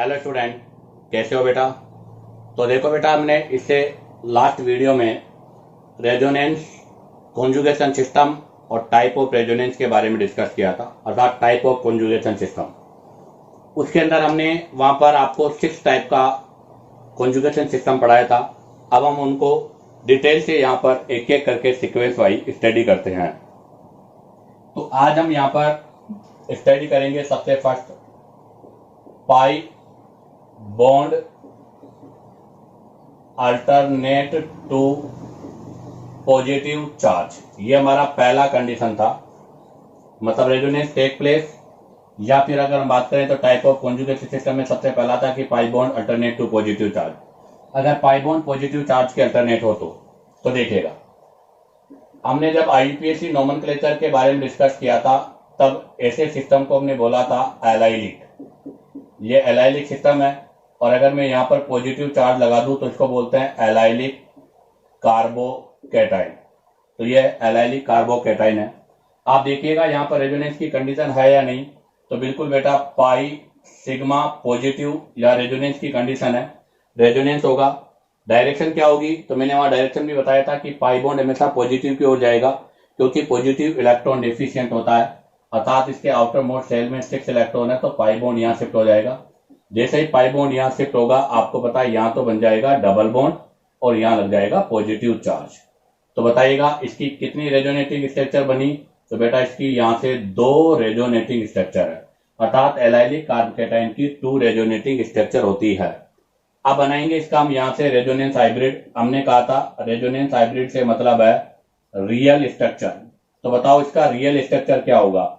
Hello student, कैसे हो बेटा। तो देखो बेटा, हमने इससे लास्ट वीडियो में रेजोनेंस, कॉन्जुगेशन सिस्टम और टाइप ऑफ रेजोनेंस के बारे में डिस्कस किया था, अर्थात टाइप ऑफ कॉन्जुगेशन सिस्टम। उसके अंदर हमने वहां पर आपको 6 टाइप का कॉन्जुगेशन सिस्टम पढ़ाया था। अब हम उनको डिटेल से यहाँ पर एक एक करके सीक्वेंस वाइज स्टडी करते हैं। तो आज हम यहाँ पर स्टडी करेंगे सबसे first pi bond alternate to positive charge. ये हमारा पहला कंडीशन था, मतलब रेजोनेंस टेक प्लेस, या फिर अगर हम बात करें तो टाइप ऑफ कॉन्जुगेशन सिस्टम में सबसे पहला था कि pi bond alternate to positive charge. अगर पाई बॉन्ड पॉजिटिव चार्ज के अल्टरनेट हो तो देखिएगा, हमने जब आईयूपीएसी नोमेनक्लेचर के बारे में डिस्कस किया था तब ऐसे सिस्टम को हमने बोला था एलाइलिक। ये एलाइलिक सिस्टम है, और अगर मैं यहाँ पर पॉजिटिव चार्ज लगा दूं तो इसको बोलते हैं एलाइलिक कार्बोकैटाइन। तो ये एलाइलिक कार्बोकैटाइन है। आप देखिएगा यहाँ पर रेजोनेंस की कंडीशन है या नहीं, तो बिल्कुल बेटा पाई सिग्मा पॉजिटिव या रेजोनेंस की कंडीशन है, रेजोनेंस होगा। डायरेक्शन क्या होगी, तो मैंने वहां डायरेक्शन भी बताया था कि पाई बॉन्ड हमेशा पॉजिटिव की ओर जाएगा, क्योंकि पॉजिटिव इलेक्ट्रॉन डेफिशिएंट होता है, अर्थात इसके आउटर मोस्ट शेल में 6 इलेक्ट्रॉन है, तो पाई बॉन्ड यहाँ शिफ्ट हो जाएगा। जैसे ही पाई बॉन्ड यहाँ शिफ्ट होगा, आपको पता है यहाँ तो बन जाएगा डबल बॉन्ड और यहाँ लग जाएगा पॉजिटिव चार्ज। तो बताइएगा इसकी कितनी रेजोनेटिंग स्ट्रक्चर बनी, तो बेटा इसकी यहाँ से 2 रेजोनेटिंग स्ट्रक्चर है, अर्थात एलाइलिक कार्बोकैटाइन की 2 रेजोनेटिंग स्ट्रक्चर होती है। अब बनाएंगे इसका हम यहाँ से रेजोनेंस हाइब्रिड। हमने कहा था रेजोनेंस हाइब्रिड से मतलब है रियल स्ट्रक्चर। तो बताओ इसका रियल स्ट्रक्चर क्या होगा।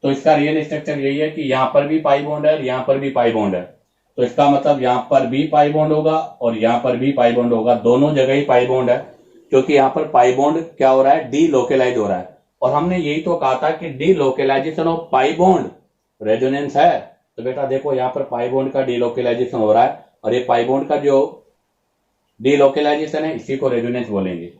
तो इसका रियल स्ट्रक्चर यही है कि यहाँ पर भी पाई बॉन्ड है, यहाँ पर भी पाई बॉन्ड है, तो इसका मतलब यहाँ पर भी पाई बॉन्ड होगा और यहाँ पर भी पाई बॉन्ड होगा, दोनों जगह ही पाई बॉन्ड है, क्योंकि यहाँ पर पाई बॉन्ड क्या हो रहा है, डी लोकेलाइज हो रहा है। और हमने यही तो कहा था कि D localisation of pi bond resonance है। तो बेटा देखो यहाँ पर पाई बॉन्ड का डी लोकेलाइजेशन हो रहा है, और ये पाई बॉन्ड का जो डी लोकेलाइजेशन है इसी को रेजोनेंस बोलेंगे।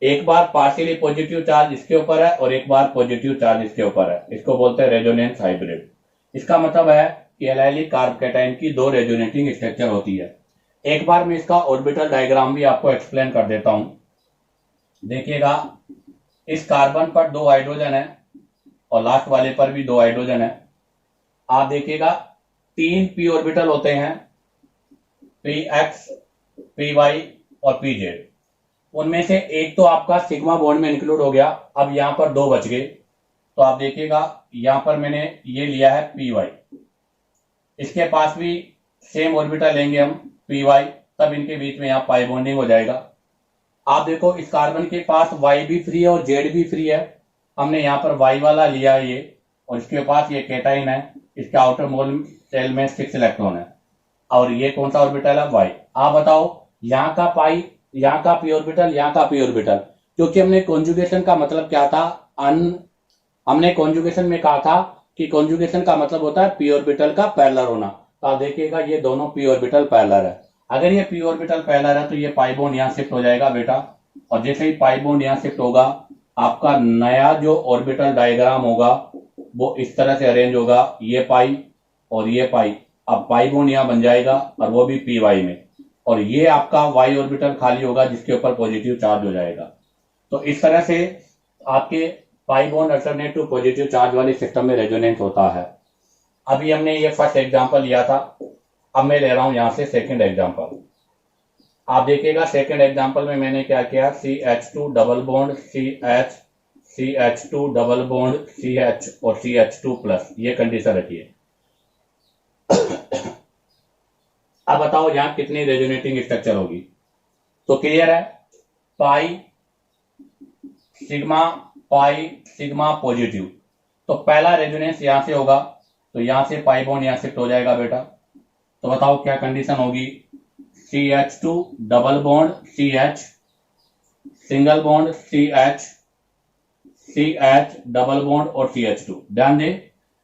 एक बार पार्शियली पॉजिटिव चार्ज इसके ऊपर है और एक बार पॉजिटिव चार्ज इसके ऊपर है, इसको बोलते हैं रेजोनेंस हाइब्रिड। इसका मतलब है कि एलाइलिक कार्बोकैटाइन की 2 रेजोनेटिंग स्ट्रक्चर होती है। एक बार मैं इसका ऑर्बिटल डायग्राम भी आपको एक्सप्लेन कर देता हूं। देखिएगा, इस कार्बन पर 2 हाइड्रोजन है और लास्ट वाले पर भी 2 हाइड्रोजन है। आप देखिएगा 3 पी ऑर्बिटल होते हैं, पी एक्स, पी वाई और पी जेड। उनमें से एक तो आपका सिग्मा बॉन्ड में इंक्लूड हो गया। अब यहां पर 2 बच गए, तो आप देखिएगा यहां पर मैंने ये लिया है पी वाई, इसके पास भी सेम ऑर्बिटल लेंगे हम पी वाई, तब इनके बीच में यहाँ पाई बॉन्डिंग हो जाएगा। आप देखो इस कार्बन के पास वाई भी फ्री है और जेड भी फ्री है, हमने यहाँ पर वाई वाला लिया ये, और इसके पास ये कैटाइन है, इसके आउटर मोल सेल में 6 इलेक्ट्रॉन है, और ये कौन सा ऑर्बिटल है, वाई। आप बताओ यहाँ का पाई, यहाँ का पी ऑर्बिटल, यहाँ का पी ऑर्बिटल, क्योंकि हमने कॉन्जुगेशन का मतलब क्या था, हमने कॉन्जुगेशन में कहा था कि कॉन्जुगेशन का मतलब होता है पी ऑर्बिटल का पैरेलल होना। तो आप देखिएगा ये दोनों पी ऑर्बिटल पैरेलल है। अगर ये पी ऑर्बिटल पैरेलल है तो ये पाई बॉन्ड यहाँ शिफ्ट हो जाएगा बेटा, और जैसे ही पाई बॉन्ड यहाँ शिफ्ट होगा, आपका नया जो ऑर्बिटल डायग्राम होगा वो इस तरह से अरेंज होगा, ये पाई और ये पाई। अब पाई बॉन्ड यहाँ बन जाएगा और वो भी पी वाई में, और ये आपका वाई ऑर्बिटल खाली होगा जिसके ऊपर पॉजिटिव चार्ज हो जाएगा। तो इस तरह से आपके pi bond alternate to positive charge वाले सिस्टम में रेजोनेंस होता है। अभी हमने ये फर्स्ट एग्जांपल लिया था, अब मैं ले रहा हूं यहां से सेकंड एग्जांपल। आप देखिएगा सेकंड एग्जांपल में मैंने क्या किया, CH2 double bond CH, CH2 double bond CH और CH2 प्लस, ये कंडीशन रखी है। अब बताओ यहां कितनी रेजोनेटिंग स्ट्रक्चर होगी। तो क्लियर है, पाई सिग्मा पॉजिटिव, तो पहला रेजोनेंस यहां से होगा, तो यहां से पाई बॉन्ड यहां शिफ्ट हो जाएगा बेटा। तो बताओ क्या कंडीशन होगी, CH2 double bond CH, single bond CH, CH double bond और CH2। ध्यान दे,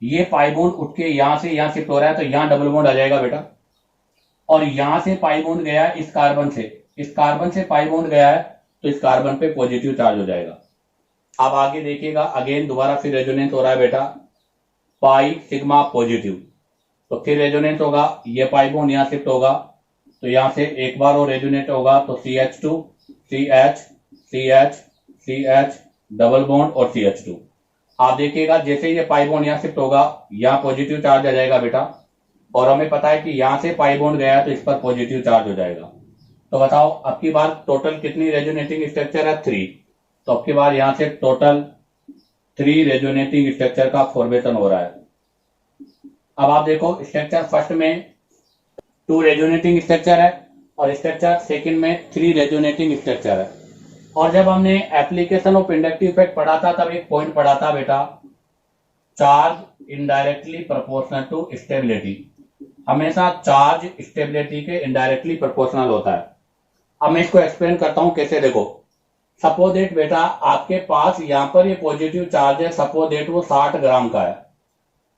ये पाई बॉन्ड उठ के यहां से यहां शिफ्ट हो रहा है, तो यहां डबल बॉन्ड आ जाएगा बेटा, और यहां से पाई बॉन्ड गया है इस कार्बन से पाई बॉन्ड गया है, तो इस कार्बन पे पॉजिटिव चार्ज हो जाएगा। अब आगे देखिएगा, अगेन दोबारा फिर रेजोनेंस हो रहा है बेटा, पाई सिग्मा पॉजिटिव, तो फिर रेजोनेंस होगा, ये पाई बॉन्ड यहाँ शिफ्ट होगा, तो यहाँ से एक बार और रेजोनेट होगा, तो CH2 CH CH CH double bond और CH2। आप देखिएगा जैसे ये पाई बॉन्ड यहाँ शिफ्ट होगा, यहाँ पॉजिटिव चार्ज आ जाएगा बेटा, और हमें पता है कि यहाँ से पाई बॉन्ड गया तो इस पर पॉजिटिव चार्ज हो जाएगा। तो बताओ अब की बार टोटल कितनी रेजोनेटिंग स्ट्रक्चर है? 3। तो अब की बार यहाँ से टोटल 3 रेजोनेटिंग स्ट्रक्चर का फॉर्मेशन हो रहा है। अब आप देखो स्ट्रक्चर फर्स्ट में 2 रेजोनेटिंग स्ट्रक्चर है और स्ट्रक्चर सेकंड में 3 रेजोनेटिंग स्ट्रक्चर है। और जब हमने एप्लीकेशन ऑफ इंडक्टिव इफेक्ट पढ़ा था तब एक पॉइंट पढ़ा था बेटा, charge indirectly proportional to stability. हमेशा चार्ज स्टेबिलिटी के इनडायरेक्टली प्रोपोर्शनल होता है। अब मैं इसको एक्सप्लेन करता हूं कैसे। देखो सपोज दैट बेटा आपके पास यहाँ पर ये पॉजिटिव चार्ज है, सपोज दैट वो 60 ग्राम का है,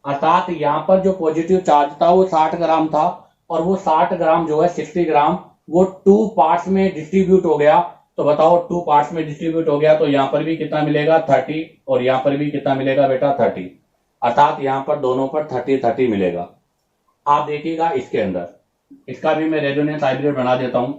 अर्थात यहाँ पर जो पॉजिटिव चार्ज था वो 60 ग्राम था, और वो 60 ग्राम जो है 60 ग्राम वो 2 पार्ट्स में डिस्ट्रीब्यूट हो गया। तो बताओ 2 पार्ट्स में डिस्ट्रीब्यूट हो गया तो यहाँ पर भी कितना मिलेगा? 30, और यहाँ पर भी कितना मिलेगा बेटा? 30, अर्थात यहाँ पर दोनों पर 30-30 मिलेगा। आप देखिएगा इसके अंदर, इसका भी मैं रेजोनेंस हाइब्रिड बना देता हूं।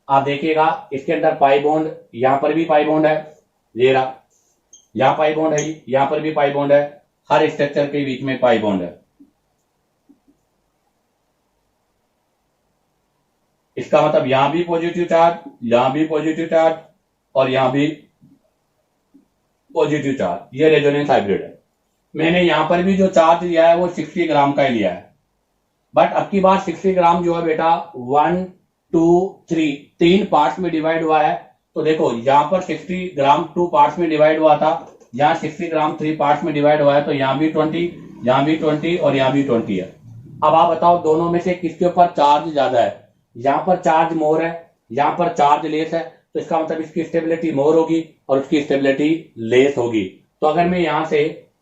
आप देखिएगा इसके अंदर पाई बॉन्ड, यहां पर भी पाई बॉन्ड है, ये रहा, यहां पाई बॉन्ड है, यहां पर भी पाई बॉन्ड है, हर स्ट्रक्चर के बीच में पाई बॉन्ड है। इसका मतलब यहां भी पॉजिटिव चार्ज, यहां भी पॉजिटिव चार्ज, और यहां भी पॉजिटिव चार्ज। ये रेजोनेंस हाइब्रिड है। मैंने यहां पर भी जो चार्ज लिया है वो 60 ग्राम का ही लिया है, बट अब की बार 60 ग्राम जो है बेटा 1 2 3 3 पार्ट्स में डिवाइड हुआ है। तो देखो यहां पर 60 ग्राम 2 पार्ट्स में डिवाइड हुआ था, यहाँ 60 ग्राम 3 पार्ट्स में डिवाइड हुआ है, तो यहाँ भी 20, यहाँ भी 20 और यहाँ भी 20 है। अब आप बताओ दोनों में से किसके ऊपर चार्ज ज्यादा है? यहाँ पर चार्ज मोर है, यहाँ पर चार्ज लेस है, तो इसका मतलब इसकी स्टेबिलिटी मोर होगी और उसकी स्टेबिलिटी लेस होगी। तो अगर मैं यहाँ से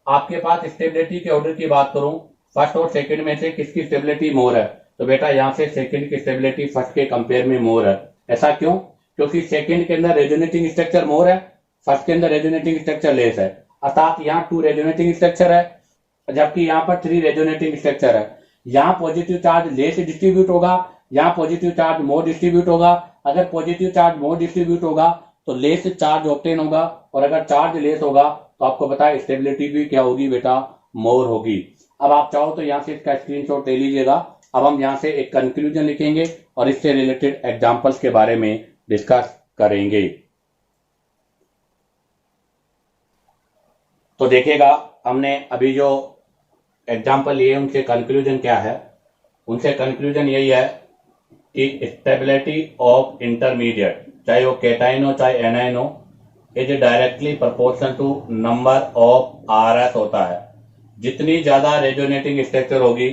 आपके पास स्टेबिलिटी के ऑर्डर की बात करूं, फर्स्ट और सेकंड में से किसकी स्टेबिलिटी मोर है, तो बेटा यहाँ से सेकंड की स्टेबिलिटी फर्स्ट के कंपेयर में मोर है। ऐसा क्यों? क्योंकि सेकंड के अंदर रेजोनेटिंग स्ट्रक्चर मोर है, फर्स्ट के अंदर रेजोनेटिंग स्ट्रक्चर लेस है, अर्थात यहाँ 2 रेजोनेटिंग स्ट्रक्चर है जबकि यहाँ पर 3 रेजोनेटिंग स्ट्रक्चर है। यहाँ पॉजिटिव चार्ज लेस डिस्ट्रीब्यूट होगा, यहाँ पॉजिटिव चार्ज मोर डिस्ट्रीब्यूट होगा। अगर पॉजिटिव चार्ज मोर डिस्ट्रीब्यूट होगा तो लेस चार्ज ऑब्टेन होगा, और अगर चार्ज लेस होगा तो आपको पता है स्टेबिलिटी भी क्या होगी बेटा? मोर होगी। अब आप चाहो तो यहाँ से इसका स्क्रीनशॉट ले लीजिएगा। अब हम यहाँ से एक कंक्लूजन लिखेंगे और इससे रिलेटेड एग्जांपल्स के बारे में डिस्कस करेंगे। तो देखिएगा हमने अभी जो एग्जांपल लिए उनसे कंक्लूजन क्या है? उनसे कंक्लूजन यही है कि स्टेबिलिटी ऑफ इंटरमीडिएट, चाहे वो कैटाइन हो चाहे एनाइन हो, is directly proportional to number of RS होता है। जितनी ज्यादा रेजोनेटिंग स्ट्रक्चर होगी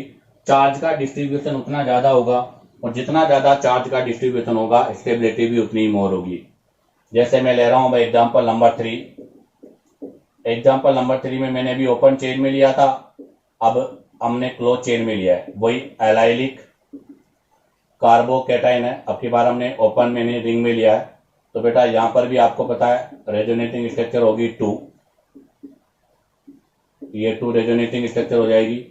चार्ज का डिस्ट्रीब्यूशन उतना ज्यादा होगा, और जितना ज्यादा चार्ज का डिस्ट्रीब्यूशन होगा स्टेबिलिटी भी उतनी मोर होगी। जैसे मैं ले रहा हूं एग्जाम्पल नंबर 3। एग्जाम्पल नंबर 3 में मैंने अभी ओपन चेन में लिया था, अब हमने क्लोज चेन में लिया है। वही एलाइलिक कार्बोकैटाइन है, अब की बार हमने ओपन में नहीं रिंग में लिया है। तो बेटा यहां पर भी आपको पता है रेजोनेटिंग स्ट्रक्चर होगी 2, ये 2 रेजोनेटिंग स्ट्रक्चर हो जाएगी।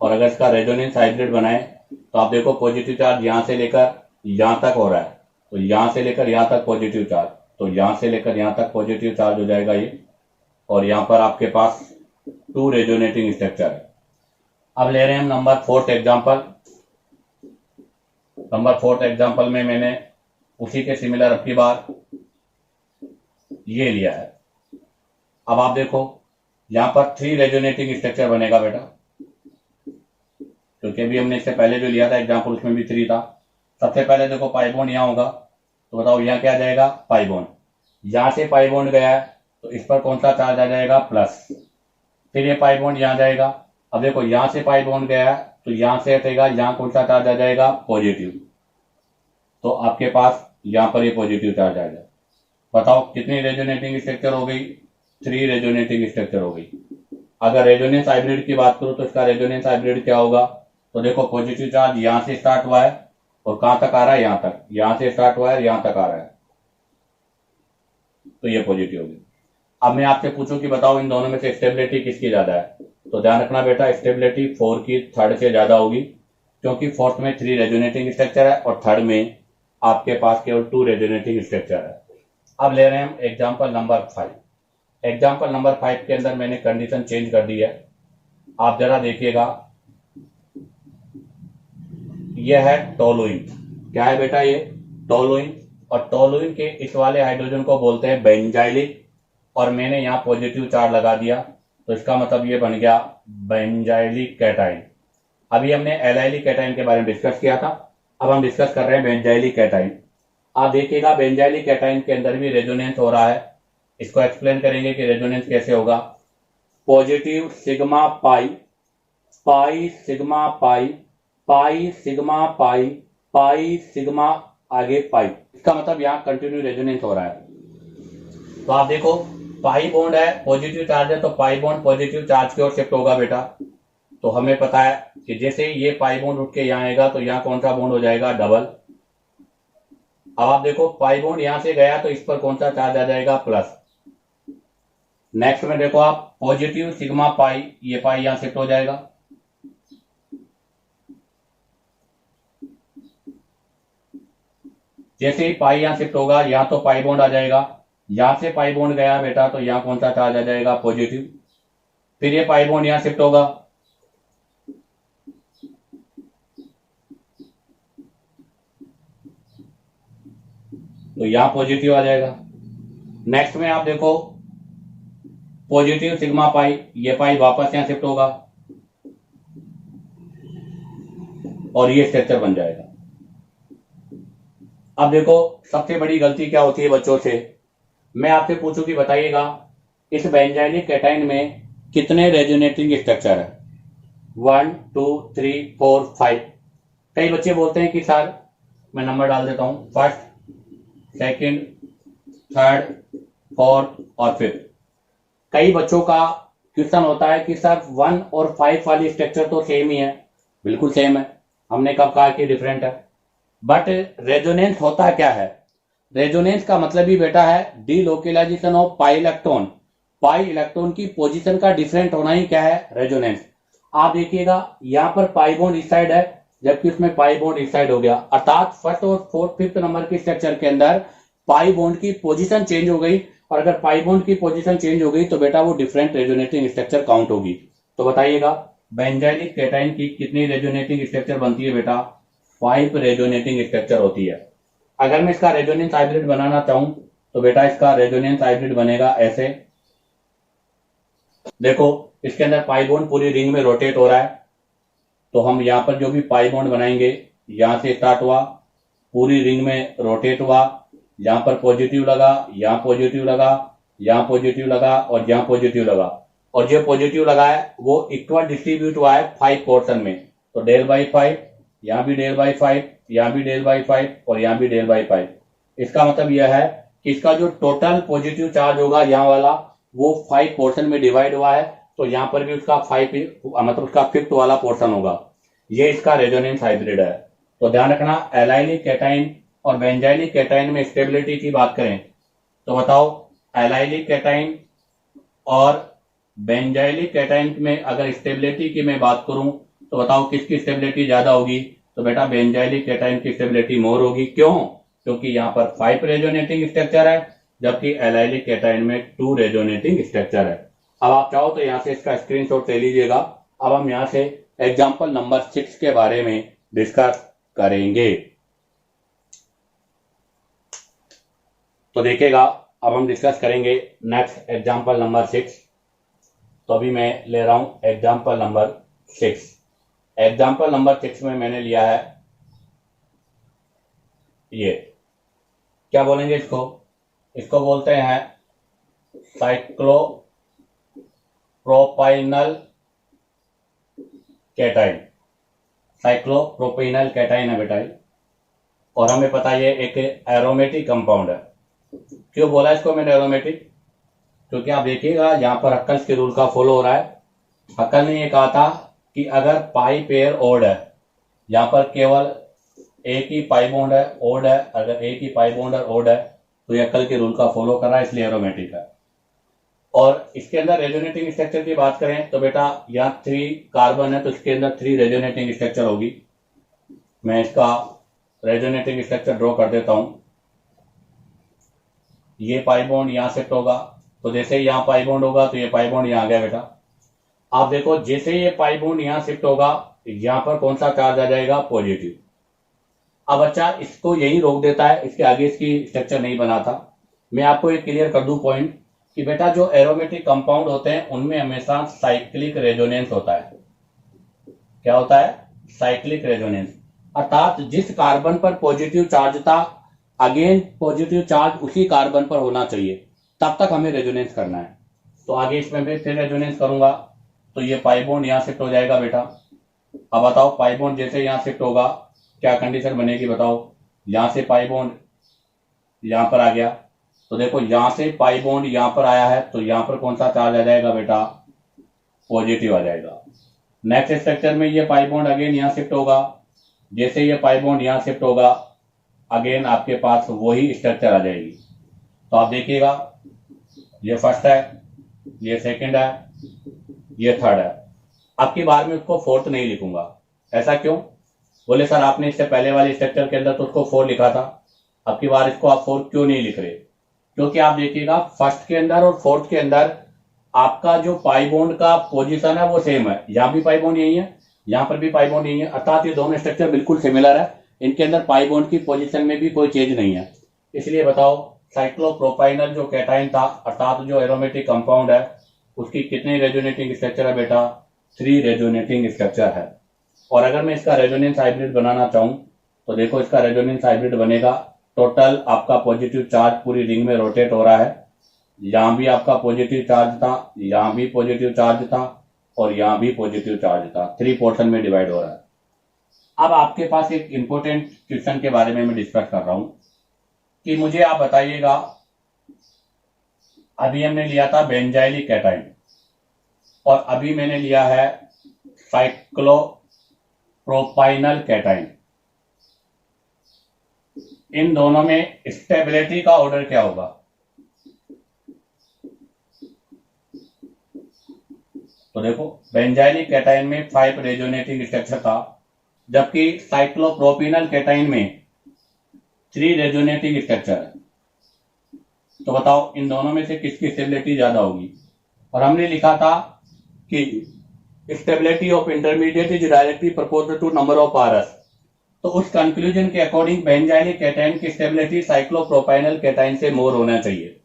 और अगर इसका रेजोनेंस हाइब्रिड बनाए तो आप देखो पॉजिटिव चार्ज यहां से लेकर यहां तक हो रहा है, तो यहां से लेकर यहां तक पॉजिटिव चार्ज, तो यहां से लेकर यहां तक पॉजिटिव चार्ज हो जाएगा ये, और यहां पर आपके पास 2 रेजोनेटिंग स्ट्रक्चर है। अब ले रहे हैं हम number 4th example. Number 4th example में मैंने उसी के सिमिलर अब की बार ये लिया है। अब आप देखो यहां पर 3 रेजोनेटिंग स्ट्रक्चर बनेगा बेटा, क्योंकि अभी हमने इससे पहले जो लिया था एग्जाम्पल उसमें भी 3 था। सबसे पहले देखो पाई बॉन्ड यहां होगा, तो बताओ यहां क्या जाएगा? Pi bond. यहां से पाई बॉन्ड गया है तो इस पर कौन सा चार्ज आ जाएगा? प्लस। फिर ये पाई बॉन्ड यहां जाएगा, अब देखो यहां से पाई बॉन्ड गया है तो यहां से हटेगा, यहां कौन सा चार्ज आ जाएगा? पॉजिटिव। तो आपके पास यहां पर ये पॉजिटिव चार्ज आ जाएगा। बताओ कितनी रेजोनेटिंग स्ट्रक्चर हो गई? 3 रेजोनेटिंग स्ट्रक्चर हो गई। अगर रेजोनेंस हाइब्रिड की बात करूं तो इसका रेजोनेंस हाइब्रिड क्या होगा? तो देखो पॉजिटिव चार्ज यहां से स्टार्ट हुआ है और कहां तक आ रहा है? यहां तक। यहां से स्टार्ट हुआ है यहां तक आ रहा है, तो ये पॉजिटिव होगी। अब मैं आपसे पूछूं कि बताओ इन दोनों में से स्टेबिलिटी किसकी ज्यादा है, तो ध्यान रखना बेटा स्टेबिलिटी 4 की थर्ड से ज्यादा होगी, क्योंकि फोर्थ में 3 रेजोनेटिंग स्ट्रक्चर है और थर्ड में आपके पास केवल 2 रेजोनेटिंग स्ट्रक्चर है। अब ले रहे हैं हम एग्जाम्पल नंबर 5। एग्जाम्पल नंबर 5 के अंदर मैंने कंडीशन चेंज कर दी है, आप जरा देखिएगा। यह है टोलुइन। क्या है बेटा ये? टोलुइन। और टोलुइन के इस वाले हाइड्रोजन को बोलते हैं बेंजाइलिक, और मैंने यहां पॉजिटिव चार्ज लगा दिया, तो इसका मतलब ये बन गया बेंजाइलिक कैटाइन। अभी हमने एलाइलिक कैटाइन के बारे में डिस्कस किया था, अब हम डिस्कस कर रहे हैं बेंजाइलिक कैटाइन। आप देखिएगा बेंजाइलिक कैटाइन के अंदर भी रेजोनेंस हो रहा है। इसको एक्सप्लेन करेंगे कि रेजोनेंस कैसे होगा। Positive sigma pi, pi sigma pi, pi sigma pi, pi sigma आगे पाई, इसका मतलब यहाँ कंटिन्यू रेजोनेंस हो रहा है। तो आप देखो पाई बॉन्ड है, पॉजिटिव चार्ज है, तो पाई बॉन्ड पॉजिटिव चार्ज की ओर शिफ्ट होगा बेटा। तो हमें पता है कि जैसे ही ये पाई बॉन्ड उठ के यहाँ आएगा तो यहाँ कौन सा बॉन्ड हो जाएगा? डबल। अब आप देखो पाई बॉन्ड यहां से गया तो इस पर कौन सा चार्ज आ जाएगा? प्लस। नेक्स्ट में देखो आप पॉजिटिव सिग्मा पाई, ये पाई यहां शिफ्ट हो जाएगा। जैसे ही पाई यहां शिफ्ट होगा यहाँ तो पाई बॉन्ड आ जाएगा, यहां से पाई बॉन्ड गया बेटा तो यहाँ कौन सा चार्ज आ जाएगा? पॉजिटिव। फिर ये पाई बॉन्ड यहां शिफ्ट होगा, तो यहां पॉजिटिव आ जाएगा। नेक्स्ट में आप देखो पॉजिटिव सिग्मा पाई, ये पाई वापस यहां शिफ्ट होगा और ये स्ट्रक्चर बन जाएगा। अब देखो सबसे बड़ी गलती क्या होती है बच्चों से, मैं आपसे पूछूं कि बताइएगा इस बेंजाइलिक कैटाइन में कितने रेजोनेटिंग स्ट्रक्चर है? 1 2 3 4 5। कई बच्चे बोलते हैं कि सर, मैं नंबर डाल देता हूं, फर्स्ट, सेकंड, थर्ड, फोर्थ और फिफ्थ। कई बच्चों का क्वेश्चन होता है कि सर 1 और 5 वाली स्ट्रक्चर तो सेम ही है। बिल्कुल सेम है, हमने कब कहा कि डिफरेंट है? बट रेजोनेंस होता क्या है? रेजोनेंस का मतलब ही बेटा है delocalisation of pi electron. Pi electron की पोजीशन का डिफरेंट होना ही क्या है? रेजोनेंस। आप देखिएगा यहां पर पाई बॉन्ड इस साइड है, जबकि उसमें पाई बॉन्ड इस साइड हो गया, अर्थात फर्स्ट और फोर्थ फिफ्थ नंबर के स्ट्रक्चर के अंदर पाई बॉन्ड की पोजीशन चेंज हो गई, और अगर पाई बॉन्ड की पोजीशन चेंज हो गई तो बेटा वो डिफरेंट रेजोनेटिंग स्ट्रक्चर काउंट होगी। तो बताइएगा बेंजाइलिक कैटाइन की कितनी रेजोनेटिंग स्ट्रक्चर बनती है बेटा? 5 रेजोनेटिंग स्ट्रक्चर होती है। अगर मैं इसका रेजोनेंस हाइब्रिड बनाना चाहूं तो बेटा इसका रेजोनेंस हाइब्रिड बनेगा ऐसे। देखो इसके अंदर पाई बॉन्ड पूरी रिंग में रोटेट हो रहा है, तो हम यहां पर जो भी पाई बॉन्ड बनाएंगे, यहां से स्टार्ट हुआ, पूरी रिंग में रोटेट हुआ, यहां पर पॉजिटिव लगा, यहां पॉजिटिव लगा, यहां पॉजिटिव लगा और यहां पॉजिटिव लगा, और जो पॉजिटिव लगा है वो इक्वल डिस्ट्रीब्यूट हुआ है 5 पोर्शन में। तो डेल बाई 5, यहां भी डेल बाई 5, यहां भी डेल बाई 5 और यहां भी डेल बाई 5। इसका मतलब यह है कि इसका जो टोटल पॉजिटिव चार्ज होगा यहाँ वाला वो 5 पोर्शन में डिवाइड हुआ है, तो यहां पर भी उसका 5 मतलब उसका 5th वाला पोर्शन होगा। ये इसका रेजोनेंस हाइब्रिड है। तो ध्यान रखना एलाइलिक कैटाइन और बेंजाइलिक कैटाइन में स्टेबिलिटी की बात करें तो बताओ एलाइलिक कैटाइन और बेंजाइलिक कैटाइन में अगर स्टेबिलिटी की मैं बात करूं तो बताओ किसकी स्टेबिलिटी ज्यादा होगी? तो बेटा बेंजाइलिक कैटाइन की स्टेबिलिटी मोर होगी। क्यों? क्योंकि यहाँ पर 5 रेजोनेटिंग स्ट्रक्चर है, जबकि एलाइलिक कैटाइन में 2 रेजोनेटिंग स्ट्रक्चर है। अब आप चाहो तो यहाँ से इसका स्क्रीनशॉट ले लीजिएगा। अब हम यहाँ से एग्जाम्पल नंबर 6 के बारे में डिस्कस करेंगे। तो देखिएगा अब हम डिस्कस करेंगे नेक्स्ट एग्जाम्पल नंबर 6। तो अभी मैं ले रहा हूं एग्जाम्पल नंबर 6। एग्जाम्पल नंबर 6 में मैंने लिया है ये, क्या बोलेंगे इसको? इसको बोलते हैं साइक्लोप्रोपाइनल कैटाइन। साइक्लोप्रोपाइनल कैटाइन है बेटा, और हमें पता है ये एक एरोमेटिक कंपाउंड है। क्यों बोला इसको मैंने एरोमेटिक? क्योंकि आप देखिएगा यहाँ पर हक्कल्स के रूल का फॉलो हो रहा है। हक्कल ने ये कहा था कि अगर पाई पेयर ओड है, यहाँ पर केवल एक ही पाई बॉन्ड है, ओड है, अगर एक ही पाई बॉन्ड और ओड है तो ये हक्कल के रूल का फॉलो कर रहा है, इसलिए एरोमेटिक है। और इसके अंदर रेजोनेटिंग स्ट्रक्चर की बात करें तो बेटा यहाँ 3 कार्बन है तो इसके अंदर 3 रेजोनेटिंग स्ट्रक्चर होगी। मैं इसका रेजोनेटिंग स्ट्रक्चर ड्रॉ कर देता हूं। ये पाई बॉन्ड यहां शिफ्ट होगा, तो जैसे ही यहाँ पाई बॉन्ड होगा तो ये पाई बॉन्ड यहाँ आ गया बेटा। आप देखो जैसे ये पाई बॉन्ड यहां शिफ्ट होगा, यहां पर कौन सा चार्ज आ जाएगा? पॉजिटिव। अब बच्चा इसको यही रोक देता है, इसके आगे इसकी स्ट्रक्चर नहीं बनाता। मैं आपको एक क्लियर कर दूं पॉइंट कि बेटा जो एरोमेटिक कंपाउंड होते हैं उनमें हमेशा साइक्लिक रेजोनेंस होता है। क्या होता है? Cyclic resonance. अर्थात जिस कार्बन पर पॉजिटिव चार्ज था, अगेन पॉजिटिव चार्ज उसी कार्बन पर होना चाहिए, तब तक हमें रेजोनेंस करना है। तो आगे इसमें मैं फिर रेजोनेंस करूंगा तो ये पाई बॉन्ड यहां शिफ्ट हो जाएगा बेटा। अब बताओ पाई बॉन्ड जैसे यहां शिफ्ट होगा क्या कंडीशन बनेगी बताओ? यहां से पाई बॉन्ड यहां पर आ गया, तो देखो यहां से पाई बॉन्ड यहां पर आया है तो यहां पर कौन सा चार्ज आ जाएगा बेटा? पॉजिटिव आ जाएगा। नेक्स्ट स्ट्रक्चर में ये पाई बॉन्ड अगेन यहां शिफ्ट होगा, जैसे ये पाई बॉन्ड यहां शिफ्ट होगा अगेन आपके पास वही स्ट्रक्चर आ जाएगी। तो आप देखिएगा ये फर्स्ट है, ये सेकंड है, ये थर्ड है। अब की बार में उसको फोर्थ नहीं लिखूंगा। ऐसा क्यों? बोले सर आपने इससे पहले वाले स्ट्रक्चर के अंदर तो उसको 4 लिखा था, अब की बार इसको आप 4 क्यों नहीं लिख रहे? क्योंकि आप देखिएगा फर्स्ट के अंदर और फोर्थ के अंदर आपका जो पाई बॉन्ड का पोजीशन है वो सेम है। यहां भी पाई बॉन्ड यही है, यहां पर भी पाई बॉन्ड यही है, अर्थात ये दोनों स्ट्रक्चर बिल्कुल सिमिलर है। इनके अंदर पाई बॉन्ड की पोजीशन में भी कोई चेंज नहीं है। इसलिए बताओ साइक्लोप्रोपाइनल जो कैटाइन था, अर्थात जो एरोमेटिक कंपाउंड है, उसकी कितने रेजोनेटिंग स्ट्रक्चर है बेटा? 3 रेजोनेटिंग स्ट्रक्चर है। और अगर मैं इसका रेजोनेंस हाइब्रिड बनाना चाहूं तो देखो इसका रेजोनेंस हाइब्रिड बनेगा। टोटल आपका पॉजिटिव चार्ज पूरी रिंग में रोटेट हो रहा है। यहां भी आपका पॉजिटिव चार्ज था, यहां भी पॉजिटिव चार्ज था और यहां भी पॉजिटिव चार्ज था। 3 पोर्शन में डिवाइड हो रहा है। अब आपके पास एक इंपॉर्टेंट क्वेश्चन के बारे में मैं डिस्कस कर रहा हूं कि मुझे आप बताइएगा, अभी हमने लिया था बेंजाइलिक कैटाइन और अभी मैंने लिया है साइक्लोप्रोपाइनल कैटाइन। इन दोनों में स्टेबिलिटी का ऑर्डर क्या होगा? तो देखो बेंजाइलिक कैटाइन में 5 रेजोनेटिंग स्ट्रक्चर था, जबकि साइक्लोप्रोपिनल कैटाइन में 3 रेजोनेटिंग स्ट्रक्चर है। तो बताओ इन दोनों में से किसकी स्टेबिलिटी ज्यादा होगी? और हमने लिखा था कि stability of intermediate is directly proportional to number of RS. तो उस कंक्लूजन के अकॉर्डिंग बेंजाइलिक कैटाइन की स्टेबिलिटी साइक्लोप्रोपाइनल कैटाइन से मोर होना चाहिए।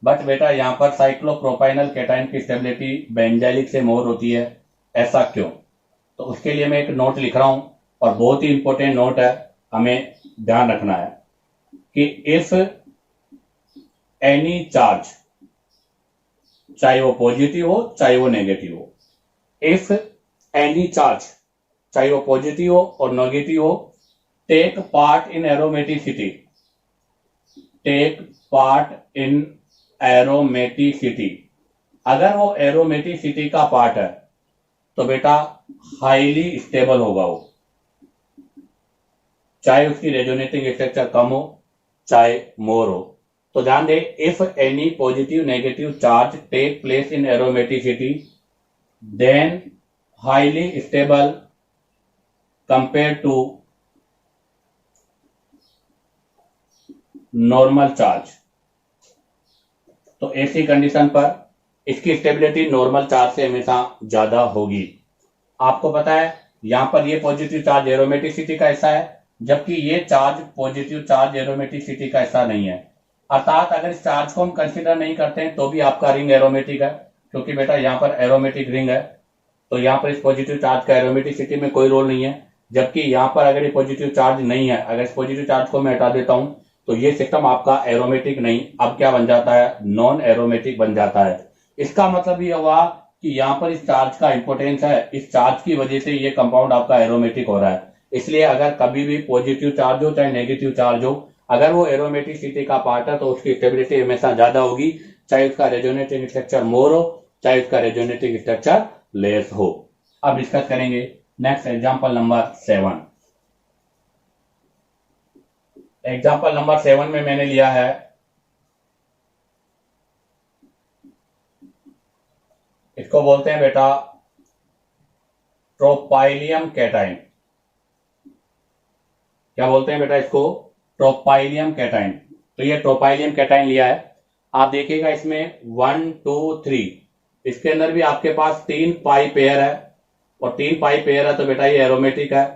बट बेटा यहां पर साइक्लोप्रोपाइनल कैटाइन की स्टेबिलिटी बेंजाइलिक से मोर होती है, ऐसा क्यों? तो उसके लिए मैं एक नोट लिख रहा हूं और बहुत ही इंपॉर्टेंट नोट है, हमें ध्यान रखना है कि इफ एनी चार्ज, चाहे वो पॉजिटिव हो चाहे वो नेगेटिव हो, इफ एनी चार्ज चाहे वो पॉजिटिव हो और नेगेटिव हो, take part in aromaticity, take part in aromaticity, अगर वो एरोमेटिसिटी का पार्ट है तो बेटा हाईली स्टेबल होगा वो, चाहे उसकी रेजोनेटिंग स्ट्रक्चर कम हो चाहे मोर हो। तो ध्यान दे, if any positive negative charge take place in aromaticity then highly stable compare to normal charge. तो ऐसी कंडीशन पर इसकी स्टेबिलिटी नॉर्मल चार्ज से हमेशा ज्यादा होगी। आपको पता है यहां पर ये पॉजिटिव चार्ज एरोमेटिसिटी का हिस्सा है, जबकि ये चार्ज पॉजिटिव चार्ज एरोमेटिसिटी का हिस्सा नहीं है। अर्थात अगर इस चार्ज को हम कंसीडर नहीं करते हैं तो भी आपका रिंग एरोमेटिक है, क्योंकि बेटा यहां पर एरोमेटिक रिंग है, तो यहां पर इस पॉजिटिव चार्ज का एरोमेटिसिटी में कोई रोल नहीं है। जबकि यहां पर अगर ये पॉजिटिव चार्ज नहीं है, अगर इस पॉजिटिव चार्ज को मैं हटा देता हूं तो ये सिस्टम आपका एरोमेटिक नहीं, अब क्या बन जाता है? नॉन एरोमेटिक बन जाता है। इसका मतलब ये हुआ कि यहाँ पर इस चार्ज का इंपोर्टेंस है, इस चार्ज की वजह से ये कंपाउंड आपका एरोमेटिक हो रहा है। इसलिए अगर कभी भी पॉजिटिव चार्ज हो चाहे नेगेटिव चार्ज हो, अगर वो एरोमेटिसिटी का पार्ट है तो उसकी स्टेबिलिटी हमेशा ज्यादा होगी, चाहे उसका रेजोनेटिंग स्ट्रक्चर मोर हो चाहे उसका रेजोनेटिंग स्ट्रक्चर लेस हो। अब डिस्कस करेंगे next example number 7। Example number 7 में मैंने लिया है इसको बोलते हैं बेटा ट्रोपाइलियम कैटाइन। क्या बोलते हैं बेटा इसको? ट्रोपाइलियम कैटाइन। तो ये ट्रोपाइलियम कैटाइन लिया है। आप देखिएगा इसमें 1 2 3, इसके अंदर भी आपके पास 3 पाई पेयर है, और 3 पाई पेयर है तो बेटा ये एरोमेटिक है।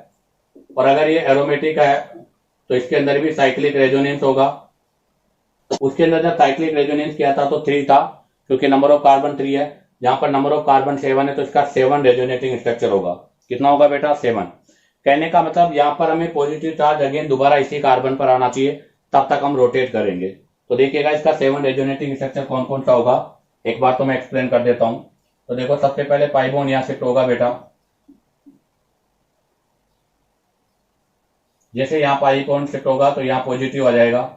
और अगर ये एरोमेटिक है तो इसके अंदर भी साइक्लिक रेजोनेंस होगा। उसके अंदर जब साइक्लिक रेजोनेंस किया था तो 3 था, क्योंकि नंबर ऑफ कार्बन 3 है। जहां पर नंबर ऑफ कार्बन 7 है तो इसका 7 रेजोनेटिंग स्ट्रक्चर होगा। कितना होगा बेटा? 7। कहने का मतलब यहां पर हमें पॉजिटिव चार्ज अगेन दोबारा इसी कार्बन पर आना चाहिए, तब तक हम रोटेट करेंगे। तो देखिएगा इसका 7 रेजोनेटिंग स्ट्रक्चर कौन कौन सा होगा, एक बार तो मैं एक्सप्लेन कर देता हूं। तो देखो सबसे पहले पाई बॉन्ड यहां शिफ्ट होगा बेटा। जैसे यहां पाई बॉन्ड शिफ्ट होगा तो यहां पॉजिटिव आ जाएगा।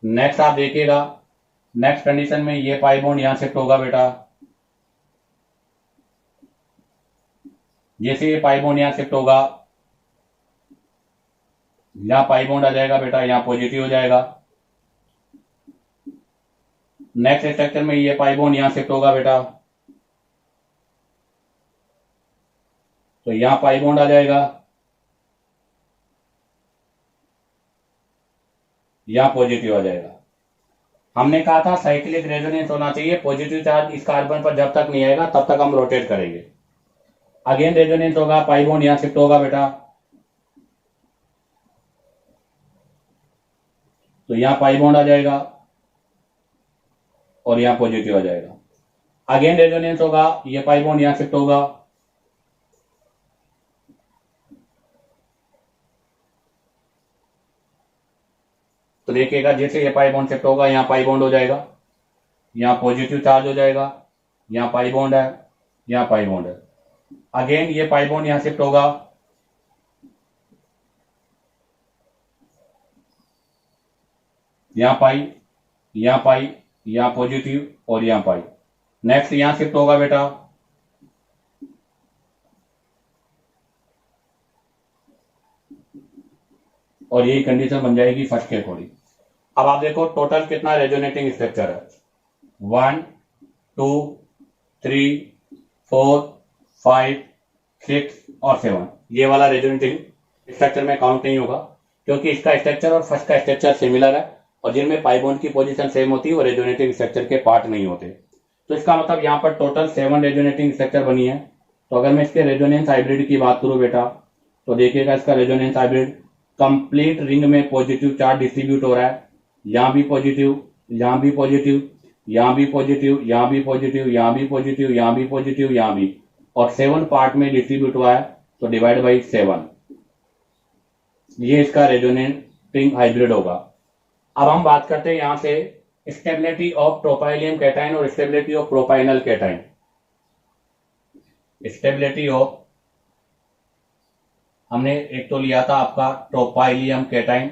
नेक्स्ट आप देखिएगा, नेक्स्ट कंडीशन में ये पाई बॉन्ड यहां शिफ्ट होगा बेटा। जैसे ये पाई बॉन्ड यहां शिफ्ट होगा, यहां पाई बॉन्ड आ जाएगा बेटा, यहां पॉजिटिव हो जाएगा। नेक्स्ट स्ट्रक्चर में ये पाई बॉन्ड यहां शिफ्ट होगा बेटा, तो यहां पाई बॉन्ड आ जाएगा, यहां पॉजिटिव आ जाएगा। हमने कहा था साइक्लिक रेजोनेंस होना चाहिए, पॉजिटिव चार्ज इस कार्बन पर जब तक नहीं आएगा तब तक हम रोटेट करेंगे। अगेन रेजोनेंस होगा, पाई बॉन्ड यहां शिफ्ट होगा बेटा, तो यहां पाई बॉन्ड आ जाएगा और यहां पॉजिटिव आ जाएगा। अगेन रेजोनेंस होगा, ये पाई बॉन्ड यहां शिफ्ट होगा, तो देखिएगा जैसे ये पाई बॉन्ड शिफ्ट होगा यहां पाई बॉन्ड हो जाएगा, यहां पॉजिटिव चार्ज हो जाएगा, यहां पाई बॉन्ड है, यहां पाई बॉन्ड है। अगेन ये पाई बॉन्ड यहां शिफ्ट होगा, यहां पाई, यहां पाई, यहां पॉजिटिव और यहां पाई। नेक्स्ट यहां शिफ्ट होगा बेटा, और यही कंडीशन बन जाएगी फर्स्ट के अकॉर्डिंग। अब आप देखो टोटल कितना रेजोनेटिंग स्ट्रक्चर है, 1 2 3 4 5 6 और 7। ये वाला रेजोनेटिंग स्ट्रक्चर में काउंट नहीं होगा, क्योंकि इसका स्ट्रक्चर और फर्स्ट का स्ट्रक्चर सिमिलर है, और जिनमें पाई बॉन्ड की पोजीशन सेम होती है वो रेजोनेटिंग स्ट्रक्चर के पार्ट नहीं होते। तो इसका मतलब यहाँ पर टोटल 7 रेजोनेटिंग स्ट्रक्चर बनी है। तो अगर मैं इसके रेजोनेंस हाइब्रिड की बात करूं बेटा, तो देखिएगा इसका रेजोनेंस हाइब्रिड कंप्लीट रिंग में पॉजिटिव चार्ज डिस्ट्रीब्यूट हो रहा है, यहां भी पॉजिटिव, यहां भी पॉजिटिव, यहां भी पॉजिटिव, यहां भी पॉजिटिव, यहां भी पॉजिटिव, यहां भी पॉजिटिव, यहां भी, और 7 पार्ट में डिस्ट्रीब्यूट हुआ है, तो डिवाइड बाई 7, ये इसका रेजोनेटिंग हाइब्रिड होगा। अब हम बात करते हैं यहां से स्टेबिलिटी ऑफ ट्रोपाइलियम कैटाइन और stability of propenyl cation. Stability of, हमने एक तो लिया था आपका ट्रोपाइलियम कैटाइन,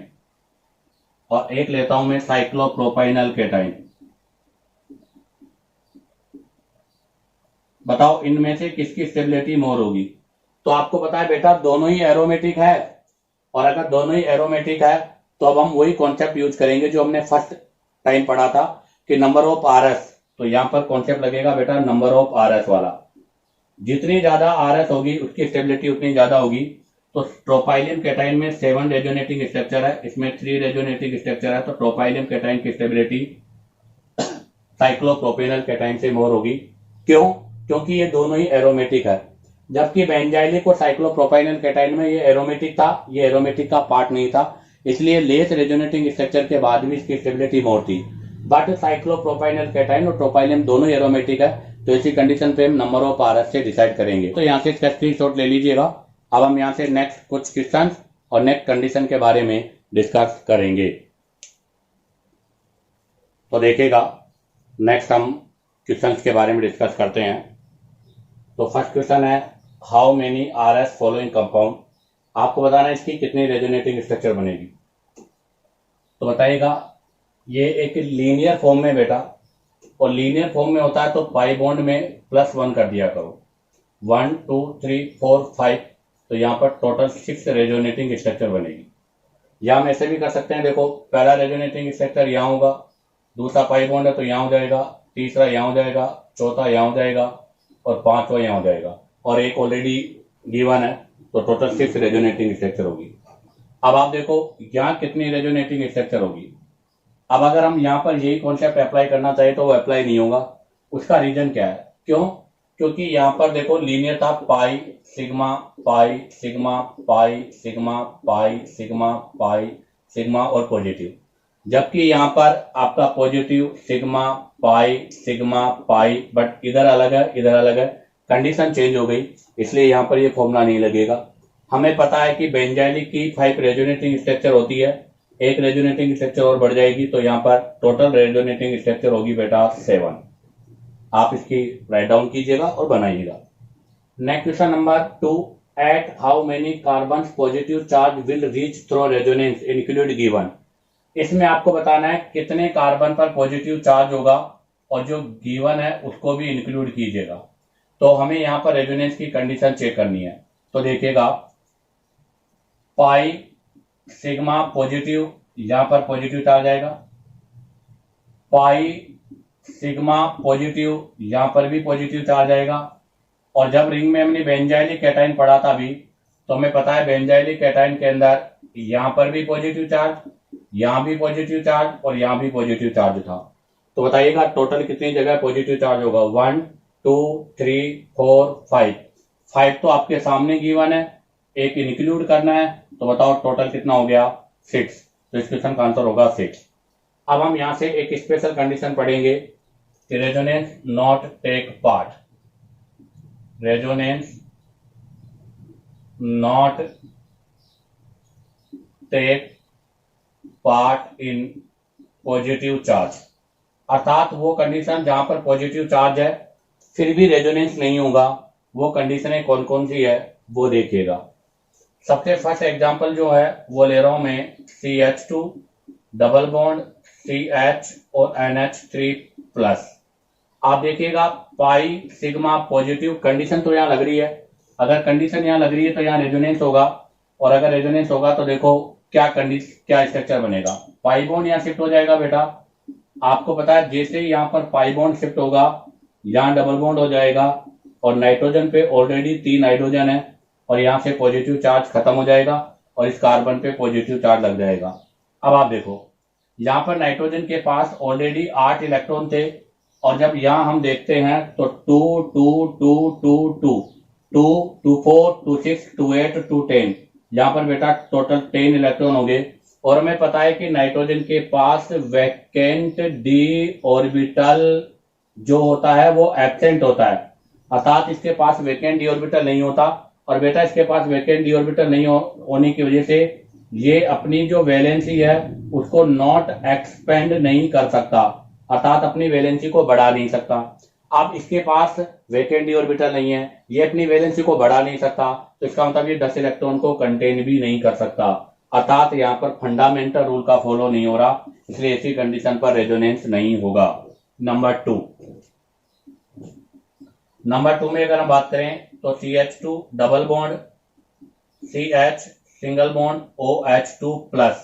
और एक लेता हूं मैं साइक्लोप्रोपाइनल कैटाइन। बताओ इनमें से किसकी स्टेबिलिटी मोर होगी? तो आपको पता है बेटा दोनों ही एरोमेटिक है, और अगर दोनों ही एरोमेटिक है तो अब हम वही कॉन्सेप्ट यूज करेंगे जो हमने फर्स्ट टाइम पढ़ा था कि नंबर ऑफ आरएस। तो यहां पर कॉन्सेप्ट लगेगा बेटा नंबर ऑफ आरएस वाला। जितनी ज्यादा आरएस होगी उसकी स्टेबिलिटी उतनी ज्यादा होगी। तो ट्रोपाइलियम कैटाइन में 7 रेजोनेटिंग स्ट्रक्चर है, इसमें 3 रेजोनेटिंग स्ट्रक्चर है, तो ट्रोपाइलियम कैटाइन की स्टेबिलिटी साइक्लोप्रोपेनल कैटाइन से मोर होगी। क्यों? क्योंकि ये दोनों ही एरोमेटिक है, जबकि बेंजाइलिक और साइक्लोप्रोपाइनल कैटाइन में ये एरोमेटिक था, ये एरोमेटिक का पार्ट नहीं था, इसलिए लेस रेजोनेटिंग स्ट्रक्चर के बाद भी इसकी स्टेबिलिटी मोर थी। बट साइक्लोप्रोपाइनल कैटाइन और ट्रोपाइलियम दोनों एरोमेटिक है, तो इसी कंडीशन पे हम नंबर ऑफ आरएस से डिसाइड करेंगे। तो यहाँ से इसका स्क्रीनशॉट ले लीजिएगा। अब हम यहाँ से नेक्स्ट कुछ क्वेश्चन और नेक्स्ट कंडीशन के बारे में डिस्कस करेंगे। तो देखिएगा नेक्स्ट हम क्वेश्चन के बारे में डिस्कस करते हैं। तो फर्स्ट क्वेश्चन है how many R S following compound. आपको बताना है इसकी कितनी रेजोनेटिंग स्ट्रक्चर बनेगी। तो बताइएगा ये एक लीनियर फॉर्म में बेटा, और लीनियर फॉर्म में होता है तो पाई बॉन्ड में +1 कर दिया करो। 1 2 3 4 5, तो यहाँ पर टोटल 6 रेजोनेटिंग स्ट्रक्चर बनेगी। या हम ऐसे भी कर सकते हैं, देखो पहला रेजोनेटिंग स्ट्रक्चर यहाँ होगा, दूसरा पाई बॉन्ड है तो यहाँ हो जाएगा, तीसरा यहाँ हो जाएगा, चौथा यहाँ हो जाएगा और पांचवा यहाँ हो जाएगा, और एक ऑलरेडी गिवन है, तो टोटल 6 रेजोनेटिंग स्ट्रक्चर होगी। अब आप देखो यहाँ कितनी रेजोनेटिंग स्ट्रक्चर होगी। अब अगर हम यहाँ पर यही कॉन्सेप्ट अप्लाई करना चाहे तो वो अप्लाई नहीं होगा। उसका रीजन क्या है? क्यों? क्योंकि यहाँ पर देखो लीनियर था pi sigma pi sigma pi sigma pi sigma pi sigma और पॉजिटिव, जबकि यहाँ पर आपका पॉजिटिव सिग्मा पाई, बट इधर अलग है इधर अलग है, कंडीशन चेंज हो गई, इसलिए यहाँ पर ये फॉर्मूला नहीं लगेगा। हमें पता है कि बेंजाइलिक की 5 रेजोनेटिंग स्ट्रक्चर होती है, एक रेजोनेटिंग स्ट्रक्चर और बढ़ जाएगी, तो यहाँ पर टोटल रेजोनेटिंग स्ट्रक्चर होगी बेटा 7। आप इसकी राइट डाउन कीजिएगा और बनाइएगा। Next question number 2, at how many carbon positive charge will reach through resonance include given. इसमें आपको बताना है कितने कार्बन पर पॉजिटिव चार्ज होगा और जो गिवन है उसको भी इंक्लूड कीजिएगा। तो हमें यहाँ पर रेजोनेंस की कंडीशन चेक करनी है। तो देखिएगा पाई सिग्मा पॉजिटिव, यहाँ पर पॉजिटिव चार्ज आएगा, पाई सिग्मा पॉजिटिव, यहाँ पर भी पॉजिटिव चार्ज आएगा। और जब रिंग में हमने बेंजाइलिक कैटाइन पढ़ा था अभी, तो हमें पता है बेंजाइलिक कैटाइन के अंदर यहाँ पर भी पॉजिटिव चार्ज, यहाँ भी पॉजिटिव चार्ज और यहाँ भी पॉजिटिव चार्ज था। तो बताइएगा टोटल कितनी जगह पॉजिटिव चार्ज होगा? 1 2 3 4 5। 5 तो आपके सामने गिवन है, एक इंक्लूड करना है, तो बताओ टोटल कितना हो गया? 6। तो इस क्वेश्चन का आंसर होगा 6। अब हम यहां से एक स्पेशल कंडीशन पढ़ेंगे, resonance not take part, resonance not take part in positive charge, अर्थात वो कंडीशन जहां पर पॉजिटिव चार्ज है फिर भी रेजोनेंस नहीं होगा। वो कंडीशनें कौन कौन सी है वो देखिएगा। सबसे फर्स्ट एग्जांपल जो है वो ले रहा हूं मैं, CH2 डबल बॉन्ड CH और NH3+। आप देखिएगा पाई सिग्मा पॉजिटिव, कंडीशन तो यहाँ लग रही है, अगर कंडीशन यहाँ लग रही है तो यहाँ रेजोनेंस होगा, और अगर रेजोनेंस होगा तो देखो क्या स्ट्रक्चर बनेगा, पाई बॉन्ड यहाँ शिफ्ट हो जाएगा बेटा। आपको पता है जैसे ही यहाँ पर पाई बॉन्ड शिफ्ट होगा यहाँ डबल बॉन्ड हो जाएगा, और नाइट्रोजन पे ऑलरेडी 3 हाइड्रोजन है, और यहाँ से पॉजिटिव चार्ज खत्म हो जाएगा और इस कार्बन पे पॉजिटिव चार्ज लग जाएगा। अब आप देखो यहाँ पर नाइट्रोजन के पास ऑलरेडी 8 इलेक्ट्रॉन थे, और जब यहाँ हम देखते हैं तो 2 2 2 2 2 2 2 4 2 6 2 8 2 10, यहाँ पर बेटा टोटल 10 इलेक्ट्रॉन हो गए। और हमें पता है कि नाइट्रोजन के पास वैकेंट डी ऑर्बिटल जो होता है वो एब्सेंट होता है, अर्थात इसके पास वैकेंट डी ऑर्बिटल नहीं होता। और बेटा इसके पास वैकेंट डी ऑर्बिटल नहीं होने की वजह से ये अपनी जो वैलेंसी है उसको नॉट एक्सपेंड नहीं कर सकता, अर्थात अपनी वैलेंसी को बढ़ा नहीं सकता। अब इसके पास वैकेंट डी ऑर्बिटल नहीं है, ये अपनी वैलेंसी को बढ़ा नहीं सकता, तो इसका मतलब ये 10 इलेक्ट्रॉन को कंटेन भी नहीं कर सकता, अर्थात यहाँ पर फंडामेंटल रूल का फॉलो नहीं हो रहा, इसलिए ऐसी कंडीशन पर रेजोनेंस नहीं होगा। नंबर 2 में अगर हम बात करें तो CH2 double bond CH single bond OH2+।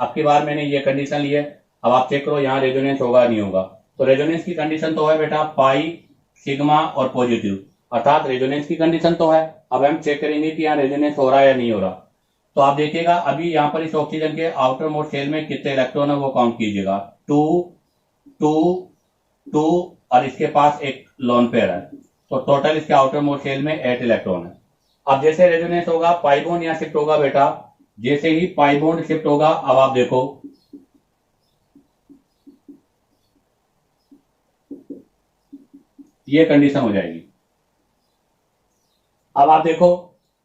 अब की बार मैंने ये कंडीशन ली है, अब आप चेक करो यहाँ रेजोनेंस होगा नहीं होगा। तो रेजोनेंस की कंडीशन तो है बेटा पाई सिग्मा और पॉजिटिव, अर्थात रेजोनेंस की कंडीशन तो है। अब हम चेक करेंगे कि यहाँ रेजोनेंस हो रहा है या नहीं हो रहा। तो आप देखिएगा अभी यहाँ पर इस ऑक्सीजन के आउटर मोस्ट शेल में कितने इलेक्ट्रॉन है वो काउंट कीजिएगा, 2 2 2, और इसके पास एक लोन पेयर है, तो टोटल इसके आउटर मोस्ट शेल में 8 इलेक्ट्रॉन है। अब जैसे रेजोनेंस होगा पाई बॉन्ड यहाँ शिफ्ट होगा बेटा, जैसे ही पाई बॉन्ड शिफ्ट होगा, अब आप देखो ये कंडीशन हो जाएगी। अब आप देखो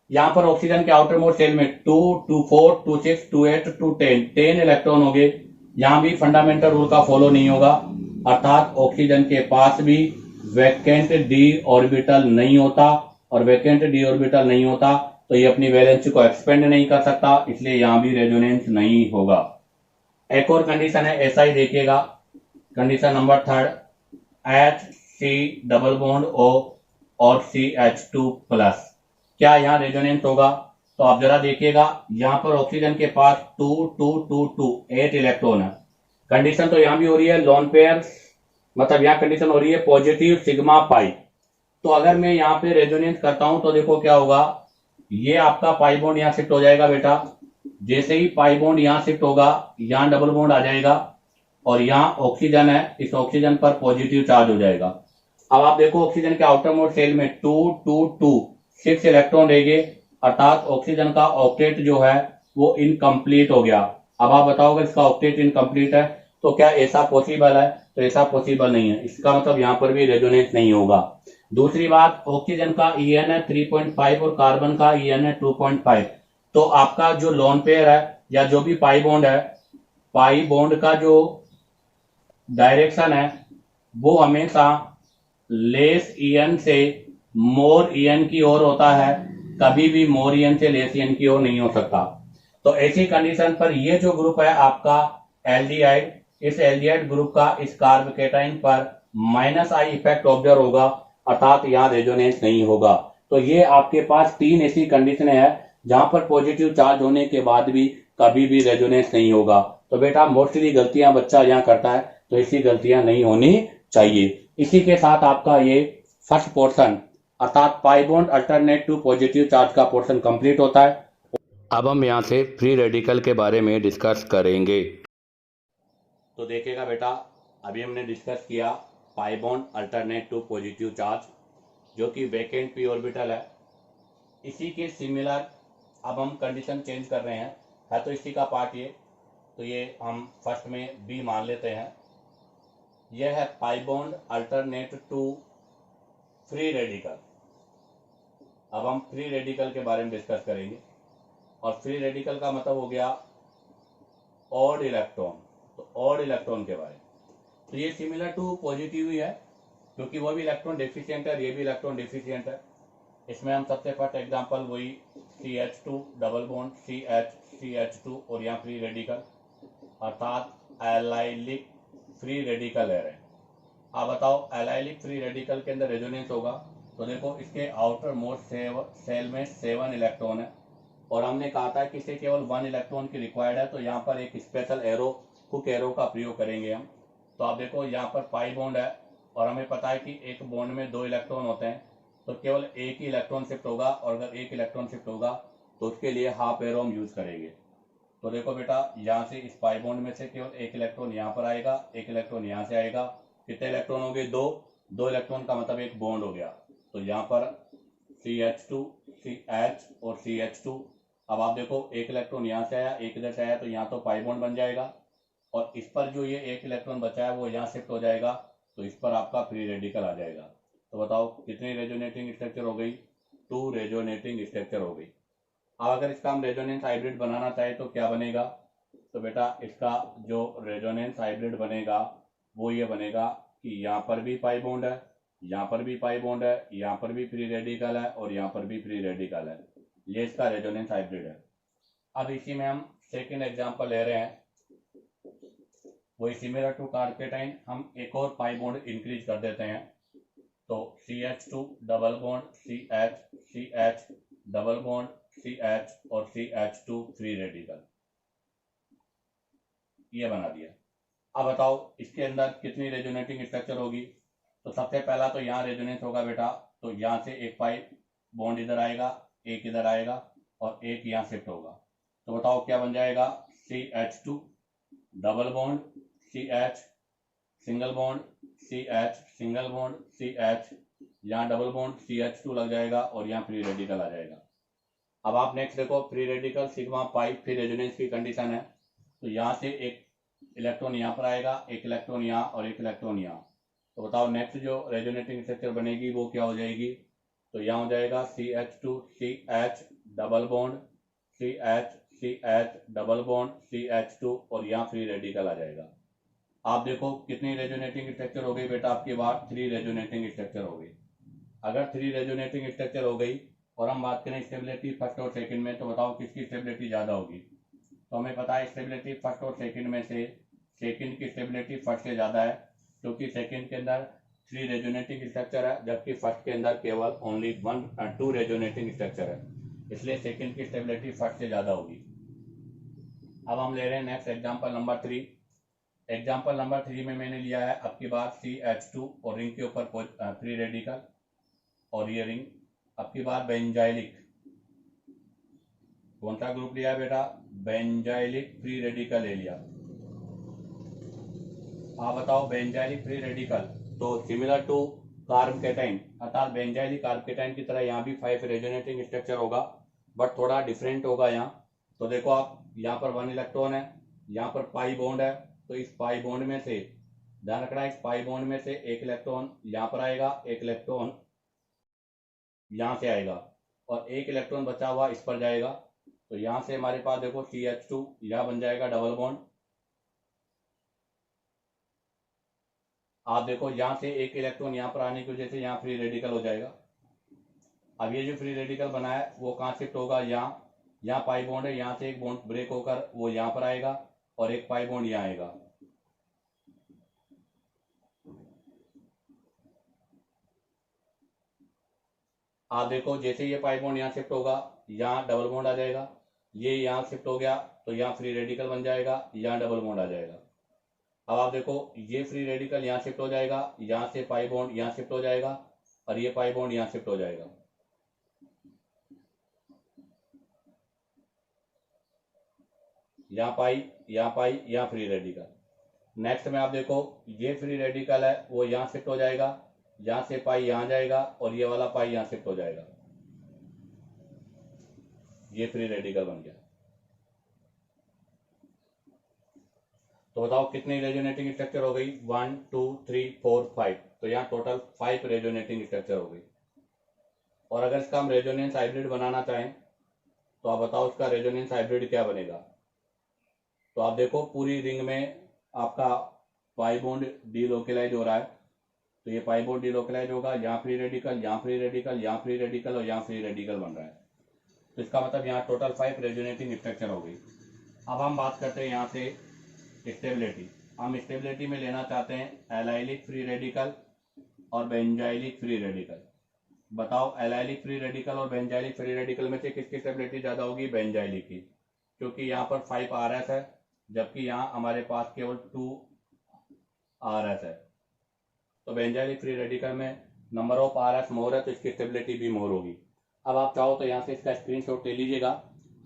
यहां पर ऑक्सीजन के आउटर मोस्ट शेल में 2 2 4 2 6 2 8 2 10 10 इलेक्ट्रॉन हो गए। यहां भी फंडामेंटल रूल का फॉलो नहीं होगा, अर्थात ऑक्सीजन के पास भी वैकेंट डी ऑर्बिटल नहीं होता, और वैकेंट डी ऑर्बिटल नहीं होता तो ये अपनी वैलेंसी को एक्सपेंड नहीं कर सकता, इसलिए यहां भी रेजोनेंस नहीं होगा। एक और कंडीशन है, ऐसा ही देखिएगा, condition number 3, HC double bond O और CH2+। क्या यहाँ रेजोनेंस होगा? तो आप जरा देखिएगा यहाँ पर ऑक्सीजन के पास 2 2 2 2 8 इलेक्ट्रॉन है, कंडीशन तो यहाँ भी हो रही है लोन पेयर मतलब यहाँ कंडीशन हो रही है पॉजिटिव सिग्मा पाई। तो अगर मैं यहाँ पे रेजोनेंस करता हूं तो देखो क्या होगा, ये आपका पाई बॉन्ड यहाँ शिफ्ट हो जाएगा बेटा। जैसे ही पाई बॉन्ड यहाँ शिफ्ट होगा, यहाँ डबल बॉन्ड आ जाएगा और यहाँ ऑक्सीजन है, इस ऑक्सीजन पर पॉजिटिव चार्ज हो जाएगा। अब आप देखो ऑक्सीजन के आउटर मोड सेल में 2 2 2 6 इलेक्ट्रॉन रहेंगे, अर्थात ऑक्सीजन का ऑक्टेट जो है वो इनकम्प्लीट हो गया। अब आप बताओ अगर इसका ऑक्टेट इनकम्प्लीट है तो क्या ऐसा पॉसिबल है? तो ऐसा पॉसिबल नहीं है, इसका मतलब यहाँ पर भी रेजोनेंस नहीं होगा। दूसरी बात, ऑक्सीजन का ईएन है 3.5 और कार्बन का ईएन है 2.5। तो आपका जो लोन पेयर है या जो भी पाई बॉन्ड है, पाई बॉन्ड का जो डायरेक्शन है वो हमेशा लेस ईएन से मोर ईएन की ओर होता है, कभी भी मोर ईएन से लेस ईएन की ओर नहीं हो सकता। तो ऐसी कंडीशन पर ये जो ग्रुप है आपका एल्डिहाइड, इस एल्डिहाइड ग्रुप का इस कार्बोकेटाइन पर -I इफेक्ट ऑब्जर्व होगा, अर्थात यहाँ रेजोनेंस नहीं होगा। तो ये आपके पास 3 ऐसी कंडीशन है जहां पर पॉजिटिव चार्ज होने के बाद भी कभी भी रेजोनेंस नहीं होगा। तो बेटा मोस्टली गलतियां बच्चा यहाँ करता है, तो ऐसी गलतियां नहीं होनी चाहिए। इसी के साथ आपका ये फर्स्ट पोर्शन अर्थात pi bond alternate to positive charge का पोर्शन कंप्लीट होता है। अब हम यहाँ से फ्री रेडिकल के बारे में डिस्कस करेंगे। तो देखिएगा बेटा, अभी हमने डिस्कस किया pi bond alternate to positive charge, जो कि वैकेंट पी ऑर्बिटल है। इसी के सिमिलर अब हम कंडीशन चेंज कर रहे हैं, है तो इसी का पार्ट ये। तो ये हम फर्स्ट में बी मान लेते हैं। यह है pi bond alternate to free radical. अब हम फ्री रेडिकल के बारे में डिस्कस करेंगे, और फ्री रेडिकल का मतलब हो गया ऑड इलेक्ट्रॉन। तो ऑड इलेक्ट्रॉन के बारे में, तो ये सिमिलर टू पॉजिटिव ही है, क्योंकि वो भी इलेक्ट्रॉन डिफिशियंट है, ये भी इलेक्ट्रॉन डिफिशियंट है। इसमें हम सबसे फर्स्ट एग्जांपल वही CH2 डबल बॉन्ड CH2 और यहाँ फ्री रेडिकल, अर्थात एलाइलिक फ्री रेडिकल ले रहे हैं। आप बताओ एलाइलिक फ्री रेडिकल के अंदर रेजोनेंस होगा तो देखो इसके आउटर मोस्ट सेल में 7 इलेक्ट्रॉन है, और हमने कहा था कि इसे केवल 1 इलेक्ट्रॉन की रिक्वायर्ड है। तो यहाँ पर एक स्पेशल एरो, हुक एरो का प्रयोग करेंगे हम। तो आप देखो यहाँ पर पाई बॉन्ड है और हमें पता है कि एक बॉन्ड में 2 इलेक्ट्रॉन होते हैं, तो केवल एक ही इलेक्ट्रॉन शिफ्ट होगा, और अगर एक इलेक्ट्रॉन शिफ्ट होगा तो उसके लिए हाफ एरो हम यूज करेंगे। तो देखो बेटा, यहाँ से इस पाई बॉन्ड में से केवल एक इलेक्ट्रॉन यहाँ पर आएगा, एक इलेक्ट्रॉन यहाँ से आएगा। कितने इलेक्ट्रॉन हो गए? 2 इलेक्ट्रॉन का मतलब एक बॉन्ड हो गया। तो यहाँ पर CH2 CH और CH2। अब आप देखो एक इलेक्ट्रॉन यहाँ से आया, एक इधर से आया, तो यहाँ तो पाई बॉन्ड बन जाएगा, और इस पर जो ये एक इलेक्ट्रॉन बचा है वो यहाँ शिफ्ट हो जाएगा, तो इस पर आपका फ्री रेडिकल आ जाएगा। तो बताओ कितनी रेजोनेटिंग स्ट्रक्चर हो गई? 2 रेजोनेटिंग स्ट्रक्चर हो गई। अब अगर इसका हम रेजोनेंस हाइब्रिड बनाना चाहे तो क्या बनेगा? तो बेटा इसका जो रेजोनेंस हाइब्रिड बनेगा वो ये बनेगा कि यहाँ पर भी पाई बॉन्ड है, यहाँ पर भी पाई बॉन्ड है, यहाँ पर भी फ्री रेडिकल है, और यहाँ पर भी फ्री रेडिकल है। ये इसका रेजोनेंस हाइब्रिड है। अब इसी में हम सेकेंड एग्जाम्पल ले रहे हैं, वही सिमिलर टू कार्बोकेटाइन, हम एक और पाई बॉन्ड इंक्रीज कर देते हैं। तो CH2 double bond CH double bond CH और CH2 फ्री रेडिकल, ये बना दिया। अब बताओ इसके अंदर कितनी रेजोनेटिंग स्ट्रक्चर होगी? तो सबसे पहला तो यहाँ रेजोनेंस होगा बेटा, तो यहाँ से एक पाई बॉन्ड इधर आएगा, एक इधर आएगा, और एक यहाँ शिफ्ट होगा। तो बताओ क्या बन जाएगा? CH2 double bond CH single bond CH single bond CH, यहाँ डबल बॉन्ड CH2 लग जाएगा, और यहाँ फ्री रेडिकल आ जाएगा। अब आप नेक्स्ट देखो, फ्री रेडिकल सिग्मा पाई फिर रेजोनेंस की कंडीशन है। तो यहाँ से एक इलेक्ट्रॉन यहाँ पर आएगा, एक इलेक्ट्रॉन यहाँ और एक इलेक्ट्रॉन यहाँ। तो बताओ नेक्स्ट जो रेजोनेटिंग स्ट्रक्चर बनेगी वो क्या हो जाएगी? तो यहाँ हो जाएगा CH2 CH double bond CH double bond CH2, और यहाँ फ्री रेडिकल आ जाएगा। आप देखो कितनी रेजोनेटिंग स्ट्रक्चर हो गई बेटा आपकी बात? 3 रेजोनेटिंग स्ट्रक्चर हो गई। अगर 3 रेजोनेटिंग स्ट्रक्चर हो गई और हम बात करें स्टेबिलिटी फर्स्ट और सेकंड में, तो बताओ किसकी स्टेबिलिटी ज़्यादा होगी? तो हमें पता है स्टेबिलिटी फर्स्ट और सेकंड में से सेकंड की स्टेबिलिटी फर्स्ट से ज़्यादा है, क्योंकि सेकंड के अंदर 3 रेजोनेटिंग स्ट्रक्चर है, जबकि फर्स्ट के अंदर केवल ओनली 2 रेजोनेटिंग स्ट्रक्चर है, इसलिए सेकंड की स्टेबिलिटी फर्स्ट से ज़्यादा होगी। अब हम ले रहे हैं next example number 3। Example number 3 में मैंने लिया है अब की बार CH2 और रिंग के ऊपर फ्री रेडिकल और ये रिंग। अब की बार बेंजाइलिक, कौन सा ग्रुप लिया बेटा? बेंजाइलिक फ्री रेडिकल ले लिया। आप बताओ बेंजाइलिक फ्री रेडिकल, तो सिमिलर टू कार्बकेटाइन अर्थात बेंजाइलिक कार्बकेटाइन की तरह यहाँ भी 5 रेजोनेटिंग स्ट्रक्चर होगा, बट थोड़ा डिफरेंट होगा यहाँ। तो देखो आप, यहाँ पर 1 इलेक्ट्रॉन है, यहाँ पर पाई बॉन्ड है, तो इस पाई बॉन्ड में से ध्यान रखना, इस पाई बॉन्ड में से एक इलेक्ट्रॉन यहाँ पर आएगा, एक इलेक्ट्रॉन यहाँ से आएगा और एक इलेक्ट्रॉन बचा हुआ इस पर जाएगा। तो यहाँ से हमारे पास देखो CH2 यहाँ बन जाएगा डबल बॉन्ड। आप देखो यहाँ से एक इलेक्ट्रॉन यहाँ पर आने की वजह से यहाँ फ्री रेडिकल हो जाएगा। अब ये जो फ्री रेडिकल बना है वो कहाँ शिफ्ट होगा? यहाँ पाई बॉन्ड है, यहाँ से एक बॉन्ड ब्रेक होकर वो यहाँ पर आएगा और एक पाई बॉन्ड यहाँ आएगा। आप देखो जैसे ये पाई बॉन्ड यहाँ शिफ्ट होगा, यहाँ डबल बॉन्ड आ जाएगा, ये यहाँ शिफ्ट हो गया तो यहाँ फ्री रेडिकल बन जाएगा, यहाँ डबल बॉन्ड आ जाएगा। अब आप देखो ये फ्री रेडिकल यहाँ शिफ्ट हो जाएगा, यहाँ से पाई बॉन्ड यहाँ शिफ्ट हो जाएगा और ये पाई बॉन्ड यहाँ शिफ्ट हो जाएगा। यहाँ पाई, यहाँ पाई, यहाँ फ्री रेडिकल। नेक्स्ट में आप देखो ये फ्री रेडिकल है वो यहाँ शिफ्ट हो जाएगा, यहाँ से पाई यहाँ जाएगा और ये वाला पाई यहाँ शिफ्ट हो जाएगा, ये फ्री रेडिकल बन गया। तो बताओ कितनी रेजोनेटिंग स्ट्रक्चर हो गई? 1 2 3 4 5। तो यहाँ टोटल 5 रेजोनेटिंग स्ट्रक्चर हो गई। और अगर इसका हम रेजोनेंस हाइब्रिड बनाना चाहें तो आप बताओ इसका रेजोनेंस हाइब्रिड क्या बनेगा? तो आप देखो पूरी रिंग में आपका पाई बॉन्ड डीलोकेलाइज हो रहा है, तो ये पाई बॉन्ड डीलोकेलाइज होगा, यहाँ फ्री रेडिकल, यहाँ फ्री रेडिकल, यहाँ फ्री रेडिकल और यहाँ फ्री रेडिकल बन रहा है। तो इसका मतलब यहाँ टोटल 5 रेजोनेटिंग स्ट्रक्चर हो गई। अब हम बात करते हैं यहाँ से स्टेबिलिटी। हम स्टेबिलिटी में लेना चाहते हैं एलाइलिक फ्री रेडिकल और बेंजाइलिक फ्री रेडिकल। बताओ एलाइलिक फ्री रेडिकल और बेंजाइलिक फ्री रेडिकल में से किसकी स्टेबिलिटी ज़्यादा होगी? बेंजाइलिक की, क्योंकि यहाँ पर 5 RS है जबकि यहाँ हमारे पास केवल 2 RS है। तो बेंजाइलिक फ्री रेडिकल में नंबर ऑफ RS मोर है तो इसकी स्टेबिलिटी भी मोर होगी। अब आप चाहो तो यहाँ से इसका स्क्रीनशॉट ले लीजिएगा।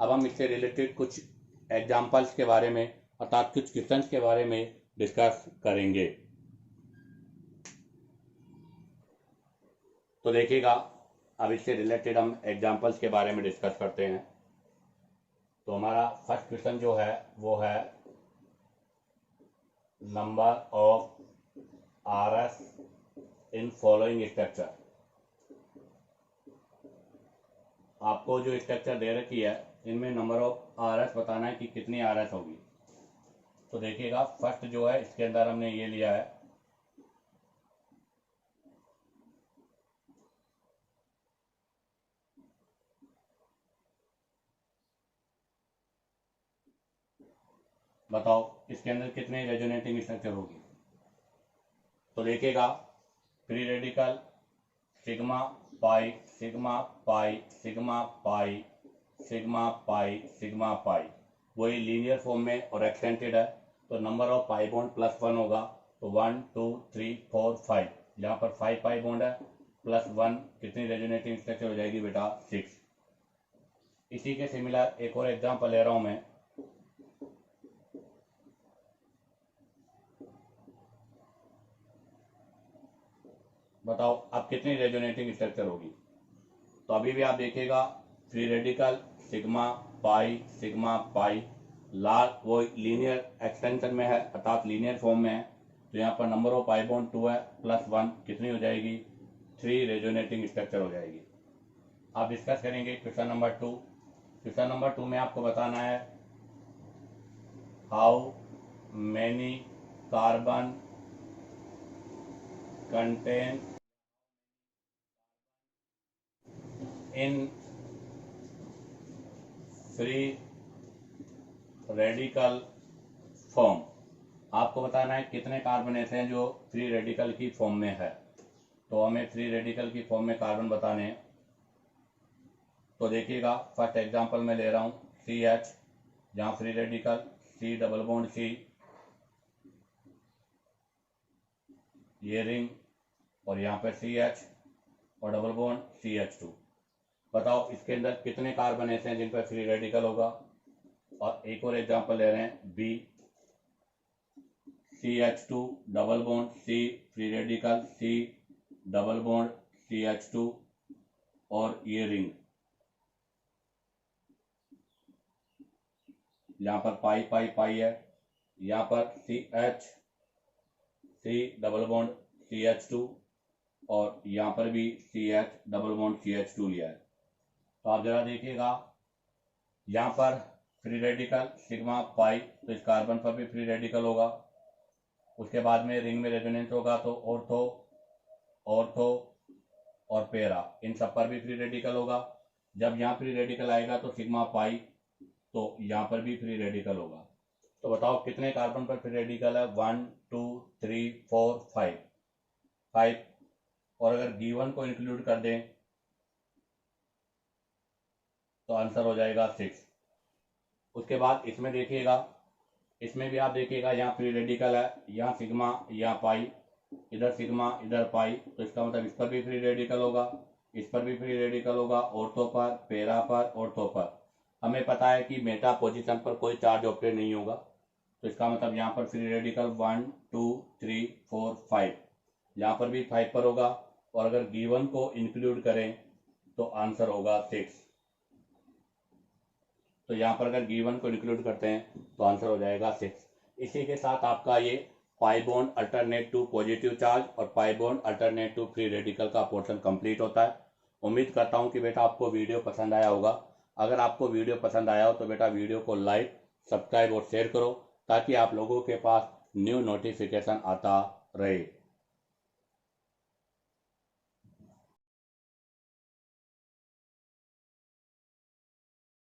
अब हम इससे रिलेटेड कुछ एग्जाम्पल्स के बारे में अर्थात कुछ क्वेश्चंस के बारे में डिस्कस करेंगे। तो देखिएगा, अब इससे रिलेटेड हम एग्जाम्पल्स के बारे में डिस्कस करते हैं। तो हमारा फर्स्ट क्वेश्चन जो है वो है number of RS in following structure. आपको जो स्ट्रक्चर दे रखी है इनमें नंबर ऑफ RS बताना है कि कितनी RS होगी। तो देखिएगा फर्स्ट जो है इसके अंदर हमने ये लिया है बताओ इसके अंदर कितने रेजोनेटिंग स्ट्रक्चर होगी। तो देखिएगा free radical sigma pi sigma pi sigma pi sigma pi sigma pi, वही लीनियर फॉर्म में और एक्सटेंटेड है। तो नंबर ऑफ पाई बॉन्ड +1 होगा। तो 1 2 3 4 5, यहाँ पर 5 पाई बॉन्ड है +1, कितनी रेजोनेटिंग स्ट्रक्चर हो जाएगी बेटा? 6। इसी के सिमिलर एक और एग्जांपल ले रहा हूं मैं। बताओ अब कितनी रेजोनेटिंग स्ट्रक्चर होगी। तो अभी भी आप देखिएगा फ्री रेडिकल सिग्मा पाई लाल वो लीनियर एक्सटेंशन में है अर्थात लीनियर फॉर्म में है। तो यहाँ पर नंबर ऑफ पाई बॉन्ड 2 है +1, कितनी हो जाएगी? 3 रेजोनेटिंग स्ट्रक्चर हो जाएगी। आप डिस्कस करेंगे क्वेश्चन नंबर 2। क्वेश्चन नंबर 2 में आपको बताना है how many carbon contain in free radical form. आपको बताना है कितने कार्बन ऐसे हैं जो फ्री रेडिकल की फॉर्म में है। तो हमें फ्री रेडिकल की फॉर्म में कार्बन बताने हैं। तो देखिएगा फर्स्ट एग्जांपल में ले रहा हूँ CH, जहाँ free radical C double bond C, ये रिंग और यहाँ पर CH और डबल बॉन्ड CH2। बताओ इसके अंदर कितने कार्बन ऐसे हैं जिन पर फ्री रेडिकल होगा। और एक और एग्जांपल ले रहे हैं B, CH2 double bond C free radical C double bond CH2 और ये रिंग, यहाँ पर पाई पाई पाई है, यहाँ पर CH C double bond CH2 और यहाँ पर भी CH डबल बॉन्ड CH2 लिया है। तो आप जरा देखिएगा, यहाँ पर फ्री रेडिकल सिग्मा पाई, तो इस कार्बन पर भी फ्री रेडिकल होगा। उसके बाद में रिंग में रेजोनेंस होगा तो ऑर्थो, ऑर्थो और पेरा, इन सब पर भी फ्री रेडिकल होगा। जब यहाँ फ्री रेडिकल आएगा तो सिग्मा पाई, तो यहाँ पर भी फ्री रेडिकल होगा। तो बताओ कितने कार्बन पर फ्री रेडिकल है। 1 2 3 4 5 और अगर गिवन को इंक्लूड कर दें तो आंसर हो जाएगा 6। उसके बाद इसमें देखिएगा, इसमें भी आप देखिएगा यहाँ फ्री रेडिकल है, यहाँ सिग्मा यहाँ पाई, इधर सिग्मा इधर पाई, तो इसका मतलब इस पर भी फ्री रेडिकल होगा, इस पर भी फ्री रेडिकल होगा, ऑर्थो पर, पेरा पर, ऑर्थो पर। हमें पता है कि मेटा पोजीशन पर कोई चार्ज ऑपरेट नहीं होगा, तो इसका मतलब यहाँ पर फ्री रेडिकल 1 2 3 4 5, यहाँ पर भी 5 पर होगा। और अगर गिवन को इंक्लूड करें तो आंसर होगा 6। तो यहाँ पर अगर गिवन को इंक्लूड करते हैं तो आंसर हो जाएगा 6। इसी के साथ आपका ये pi bond alternate to positive charge और pi bond alternate to free radical का पोर्शन कंप्लीट होता है। उम्मीद करता हूँ कि बेटा आपको वीडियो पसंद आया होगा। अगर आपको वीडियो पसंद आया हो तो बेटा वीडियो को लाइक, सब्सक्राइब और शेयर करो ताकि आप लोगों के पास न्यू नोटिफिकेशन आता रहे।